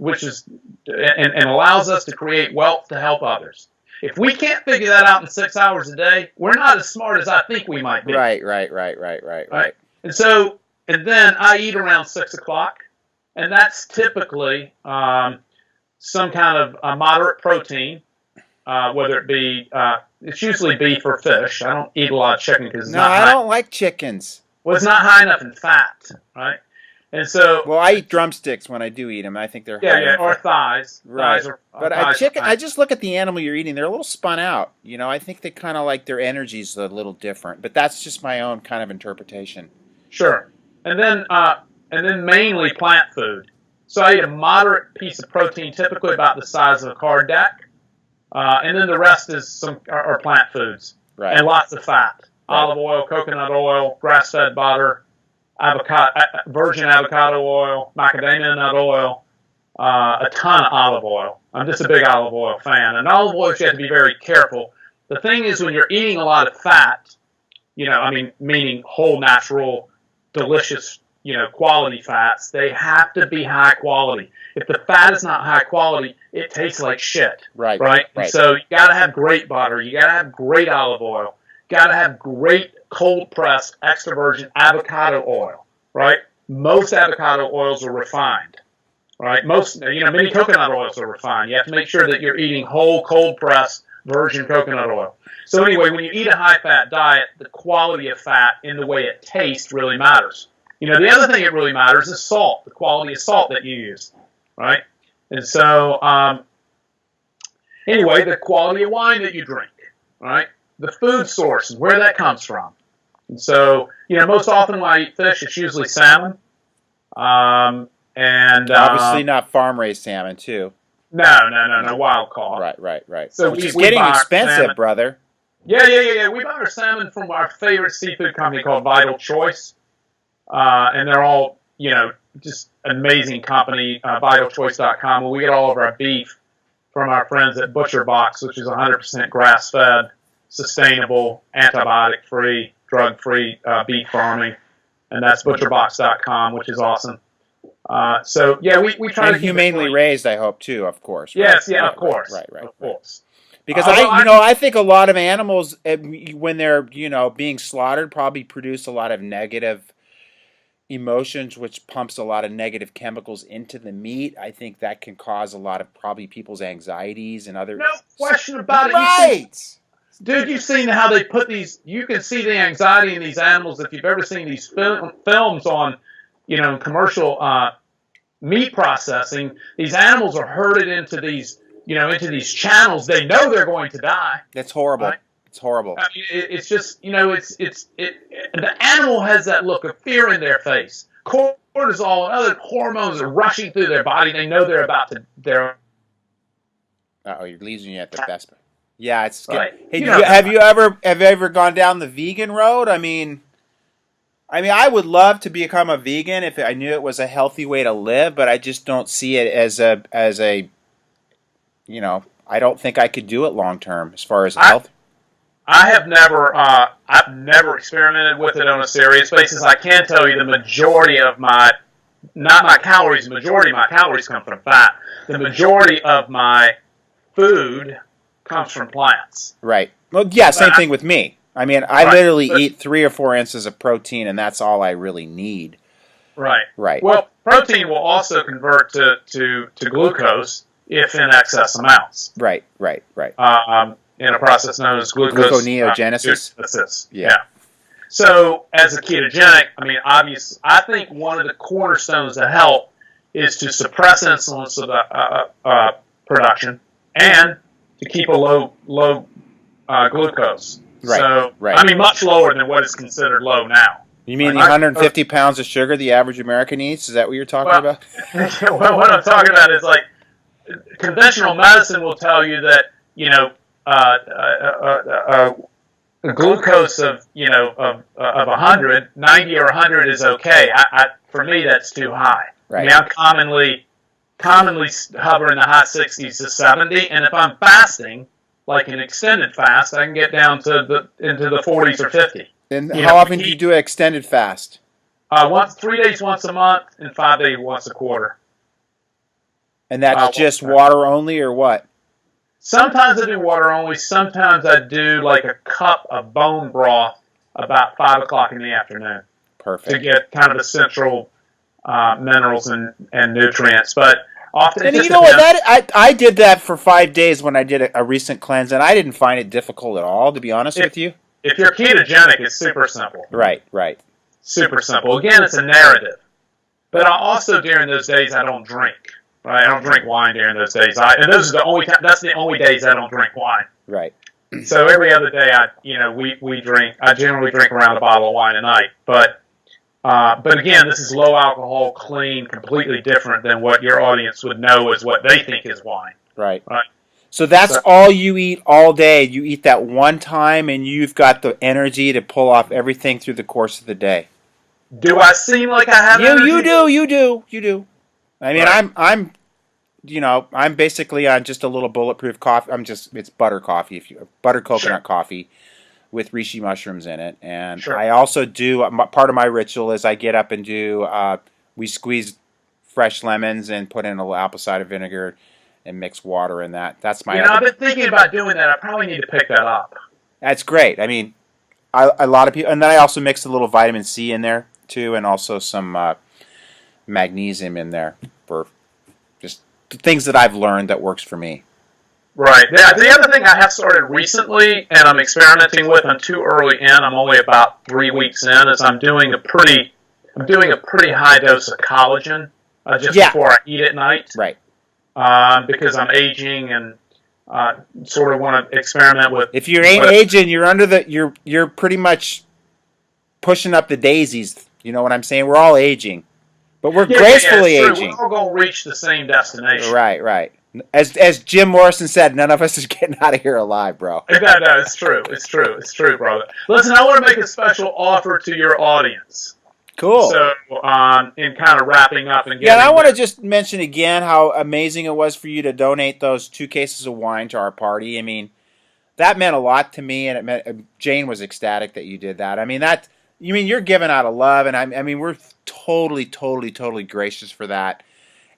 and allows us to create wealth to help others. If we can't figure that out in 6 hours a day, we're not as smart as I think we might be. Right. And then I eat around 6 o'clock, and that's typically some kind of moderate protein, whether it be it's usually beef or fish. I don't eat a lot of chicken because I don't like chickens. Well, it's not high enough in fat, right? And so, I eat drumsticks when I do eat them. I think they're high or thighs, right? But chicken. I just look at the animal you're eating; they're a little spun out. I think they kind of like their energy's a little different. But that's just my own kind of interpretation. Sure, and then mainly plant food. So I eat a moderate piece of protein, typically about the size of a card deck, and then the rest is are plant foods, right? And lots of fat. Right. Olive oil, coconut oil, grass-fed butter, virgin avocado oil, macadamia nut oil, a ton of olive oil. I'm just a big olive oil fan. And olive oil, you have to be very careful. The thing is, when you're eating a lot of fat, meaning whole, natural, delicious, quality fats, they have to be high quality. If the fat is not high quality, it tastes like shit. Right. And so you got to have great butter. You got to have great olive oil. Got to have great cold-pressed extra virgin avocado oil, right? Most avocado oils are refined, right? Many coconut oils are refined. You have to make sure that you're eating whole, cold-pressed virgin coconut oil. So anyway, when you eat a high-fat diet, the quality of fat in the way it tastes really matters. The other thing that really matters is salt, the quality of salt that you use, right? And so, anyway, the quality of wine that you drink, right? The food source and where that comes from. And so, most often when I eat fish, it's usually salmon. And obviously not farm-raised salmon, too. No, wild caught. Right. So which is getting expensive, salmon. Brother. Yeah. We buy our salmon from our favorite seafood company called Vital Choice. And they're all, just amazing company, vitalchoice.com. And we get all of our beef from our friends at Butcher Box, which is 100% grass-fed, sustainable, antibiotic-free, drug-free beef farming, and that's butcherbox.com, which is awesome. So yeah, we try to humanely raised, I hope too, of course. Right? Yes, of course, of course. Because I think a lot of animals when they're being slaughtered probably produce a lot of negative emotions, which pumps a lot of negative chemicals into the meat. I think that can cause a lot of probably people's anxieties and other. No question about it. Right. Dude, you've seen how they put these. You can see the anxiety in these animals if you've ever seen these films on, commercial meat processing. These animals are herded into these, into these channels. They know they're going to die. That's horrible. Right? It's horrible. It's just, the animal has that look of fear in their face. Cortisol and other hormones are rushing through their body. They know they're about to. You're losing you at the best. Yeah, it's good. Right. Hey, have you ever gone down the vegan road? I mean, I would love to become a vegan if I knew it was a healthy way to live, but I just don't see it as a I don't think I could do it long term as far as health. I've never experimented with it on a serious basis. I can tell you the majority of not my calories, the majority of my calories come from fat. The majority of my food comes from plants. Right. Well, yeah, same thing with me. I literally eat 3 or 4 ounces of protein, and that's all I really need. Right. Right. Well, protein will also convert to glucose if in excess amounts. Right. In a process known as gluconeogenesis. Yeah. So, as a ketogenic, obviously, I think one of the cornerstones of health is to suppress insulin production and to keep a low glucose. Right. So, right. Much lower than what is considered low now. You mean the 150 pounds of sugar the average American eats? Is that what you're talking about? Well, what I'm talking about is like conventional medicine will tell you that glucose of 100, 90 or 100 is okay. For me, that's too high. Right. I'm commonly hover in the high 60s to 70, and if I'm fasting, like an extended fast, I can get down to into the 40s or 50. And how often do you do an extended fast? 3 days once a month, and 5 days once a quarter. And that's just water only, or what? Sometimes I do water only. Sometimes I do like a cup of bone broth about 5 o'clock in the afternoon. Perfect. To get kind of essential minerals and nutrients. But often, and you know what? I did that for 5 days when I did a recent cleanse, and I didn't find it difficult at all, to be honest with you. If you're ketogenic, it's super simple. Right. Super simple. Again, it's a narrative. But also during those days, I don't drink. Right? I don't drink wine during those days. And those are that's the only days I don't drink wine. Right. So every other day, we drink. I generally drink around a bottle of wine a night. But again, this is low alcohol, clean, completely different than what your audience would know as what they think is wine. Right. So that's all you eat all day. You eat that one time, and you've got the energy to pull off everything through the course of the day. Do I seem like I have energy? You do. I'm basically on just a little bulletproof coffee. It's butter coffee, butter coconut coffee with reishi mushrooms in it. And I also do, part of my ritual is I get up and we squeeze fresh lemons and put in a little apple cider vinegar and mix water in that. That's my... I've been thinking about doing that. I probably need to pick that up. That's great. A lot of people... And then I also mix a little vitamin C in there, too, and also some magnesium in there for just things that I've learned that works for me. Right. The other thing I have started recently, and I'm experimenting with, I'm too early in, I'm only about 3 weeks in, is I'm doing a pretty high dose of collagen before I eat at night. Right. Because I'm aging and sort of want to experiment with. If you ain't aging, you're pretty much pushing up the daisies. You know what I'm saying? We're all aging, but we're gracefully aging. We're all going to reach the same destination. Right. As Jim Morrison said, none of us is getting out of here alive, bro. No, it's true. It's true, brother. Listen, I want to make a special offer to your audience. Cool. So, in kind of wrapping up and and I want to just mention again how amazing it was for you to donate those 2 cases of wine to our party. That meant a lot to me, and it meant Jane was ecstatic that you did that. You're giving out of love, and we're totally gracious for that.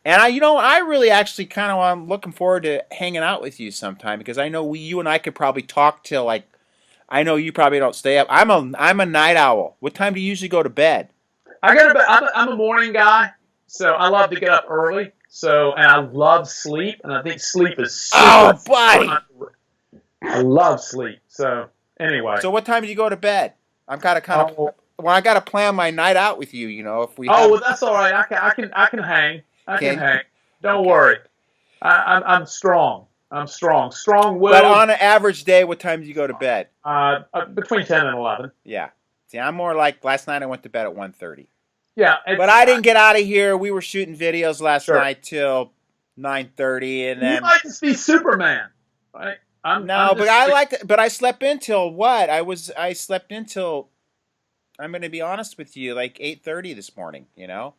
And I really actually I'm looking forward to hanging out with you sometime, because I know you and I could probably talk till I know you probably don't stay up. I'm a night owl. What time do you usually go to bed? I go to bed. I'm a morning guy, so I love to get up early. And I love sleep, and I think sleep is super. Oh, buddy. I love sleep. So anyway. So what time do you go to bed? I'm kind of. Well, I got to plan my night out with you. You know, if we. Well, that's all right. I can hang. I can hang. Don't worry. I'm strong. I'm strong. Strong-willed. But on an average day, what time do you go to bed? Between 10 and 11. Yeah. See, I'm more like last night. I went to bed at 1:30. Yeah. But I didn't get out of here. We were shooting videos last night till 9:30, and then you like to see Superman, right? But I slept until what? I slept until. I'm going to be honest with you, like 8:30 this morning. You know,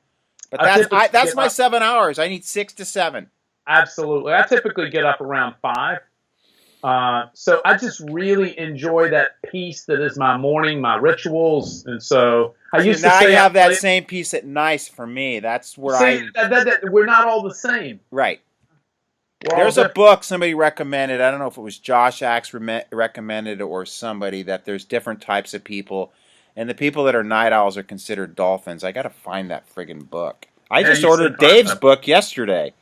but that's my 7 hours. I need 6 to 7. Absolutely, I typically get up around 5. So I just really enjoy that piece that is my morning, my rituals, and so I used to say I have that same piece at nice for me. That's where we're not all the same, right? There's a book somebody recommended. I don't know if it was Josh Axe recommended or somebody, that there's different types of people, and the people that are night owls are considered dolphins. I got to find that friggin' book. I just ordered Dave's book yesterday.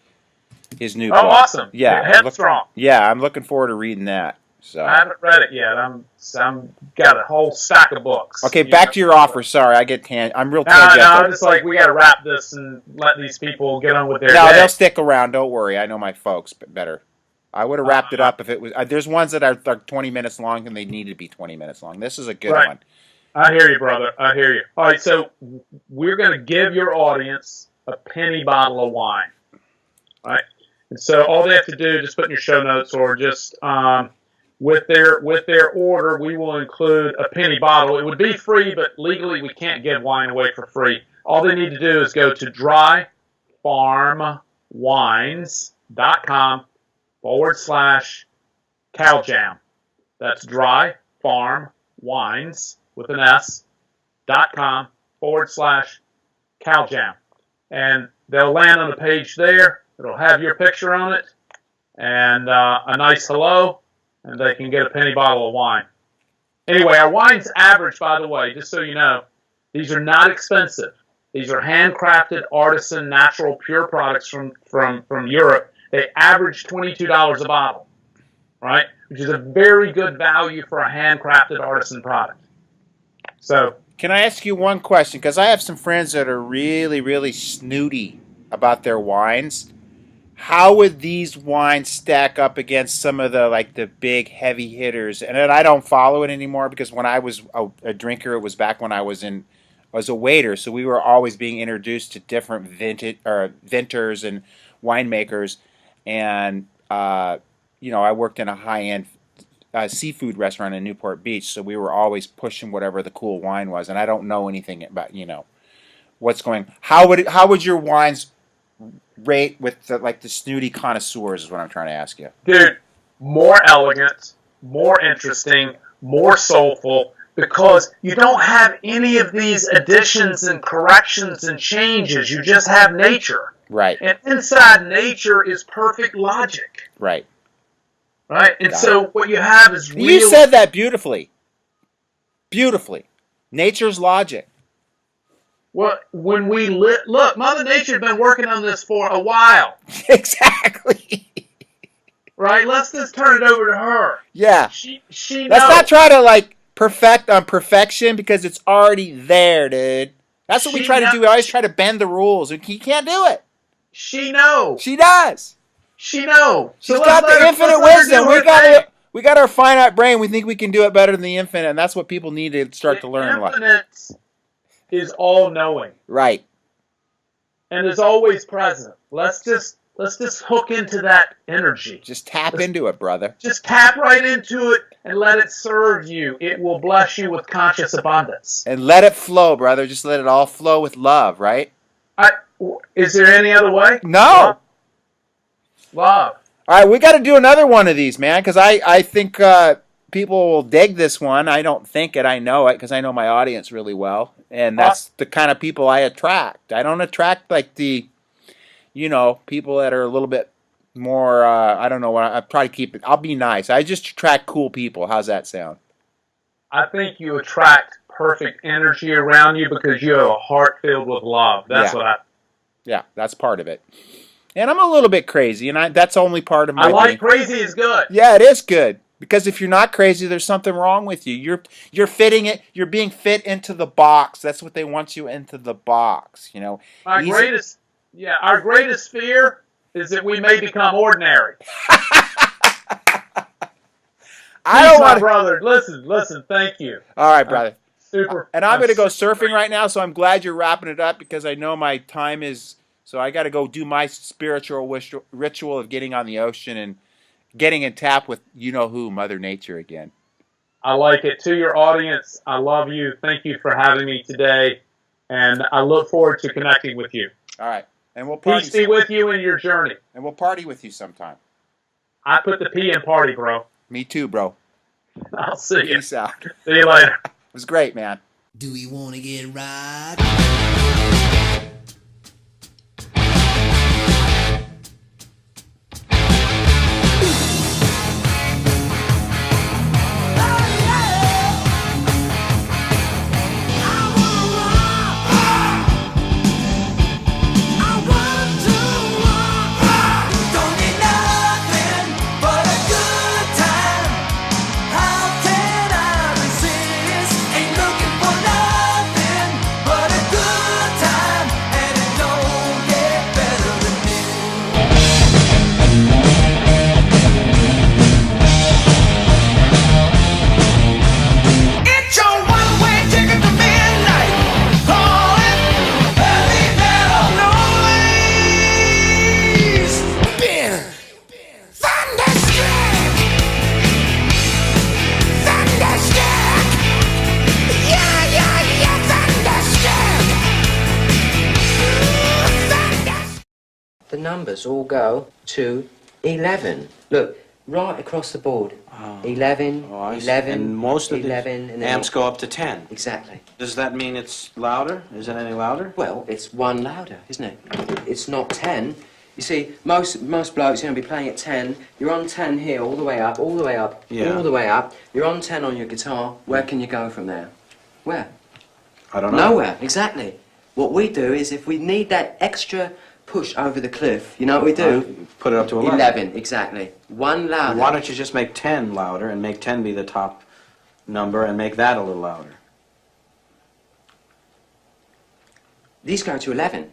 His new book. Oh, awesome! Yeah, Headstrong. I'm looking forward to reading that. So I haven't read it yet. I'm got a whole stack of books. Okay, back to your offer. Sorry, I'm real tangential. No, I'm just like, we got to wrap this and let these people get on with their day. No, they'll stick around. Don't worry. I know my folks better. I would have wrapped it up if it was. There's ones that are 20 minutes long and they need to be 20 minutes long. This is a good one. I hear you, brother. I hear you. All right, so we're going to give your audience a penny bottle of wine. All right. And so all they have to do, just put in your show notes, or just with their order, we will include a penny bottle. It would be free, but legally we can't give wine away for free. All they need to do is go to dryfarmwines.com/CalJam. That's dryfarmwines with an S.com/CalJam. And they'll land on the page there. It'll have your picture on it and a nice hello, and they can get a penny bottle of wine. Anyway, our wines average, by the way, just so you know, these are not expensive. These are handcrafted, artisan, natural, pure products from Europe. They average $22 a bottle, right? Which is a very good value for a handcrafted artisan product. So, can I ask you one question? Because I have some friends that are really, really snooty about their wines. How would these wines stack up against some of the big heavy hitters? And I don't follow it anymore, because when I was a drinker, it was back when I was a waiter. So we were always being introduced to different vintners and winemakers. And I worked in a high-end seafood restaurant in Newport Beach, so we were always pushing whatever the cool wine was. And I don't know anything about what's going. How would your wines rate with the snooty connoisseurs is what I'm trying to ask you. Dude, more elegant, more interesting, more soulful, because you don't have any of these additions and corrections and changes. You just have nature. Right. And inside nature is perfect logic. Right. Right? And so what you have is real... You said that beautifully. Beautifully. Nature's logic. Well, when we look, Mother Nature's been working on this for a while. Exactly. Right? Let's just turn it over to her. Yeah. She Let's not try to perfect on perfection, because it's already there, dude. That's what we try to do. We always try to bend the rules, and you can't do it. She knows. She does. She knows. She's got the infinite wisdom. We got our finite brain. We think we can do it better than the infinite, and that's what people need to start to learn a lot. Is all-knowing. Right. And is always present. Let's just hook into that energy. Just tap into it, brother. Just tap right into it and let it serve you. It will bless you with conscious abundance. And let it flow, brother. Just let it all flow with love, right? Is there any other way? No. Love. All right, we got to do another one of these, man, because I think people will dig this one. I don't think it. I know it, because I know my audience really well. And that's the kind of people I attract. I don't attract the, people that are a little bit more, I don't know what, I'll probably keep it. I'll be nice. I just attract cool people. How's that sound? I think you attract perfect energy around you because you have a heart filled with love. That's Yeah. what Yeah, that's part of it. And I'm a little bit crazy, and that's only part of I my like. being. Crazy is good. Yeah, it is good. Because if you're not crazy, there's something wrong with you. You're fitting it. You're being fit into the box. That's what they want you into the box. You know, Our greatest fear is that we may become ordinary. I don't my want brother. Listen. Thank you. All right, brother. Super. And I'm going to go surfing right now, so I'm glad you're wrapping it up because I know my time is. So I got to go do my spiritual ritual of getting on the ocean and getting in tap with you know who, Mother Nature again. I like it. To your audience, I love you. Thank you for having me today, and I look forward to connecting with you. All right, and we'll party. Peace be with you in your journey. And we'll party with you sometime. I put the P in party, bro. Me too, bro. I'll see you. Peace out. See you later. It was great, man. Do we want to get right? The numbers all go to 11. Look, right across the board. 11, 11, and most of 11, and the then amps go up to 10. Exactly. Does that mean it's louder? Is it any louder? Well, it's one louder, isn't it? It's not 10. You see, most blokes are going to be playing at 10. You're on 10 here, all the way up, all the way up, Yeah. all the way up. You're on 10 on your guitar. Where can you go from there? Where? I don't know. Nowhere, exactly. What we do is if we need that extra push over the cliff, you know what we do? Put it up to 11. 11, exactly. One louder. Why don't you just make 10 louder and make 10 be the top number and make that a little louder? These go to 11.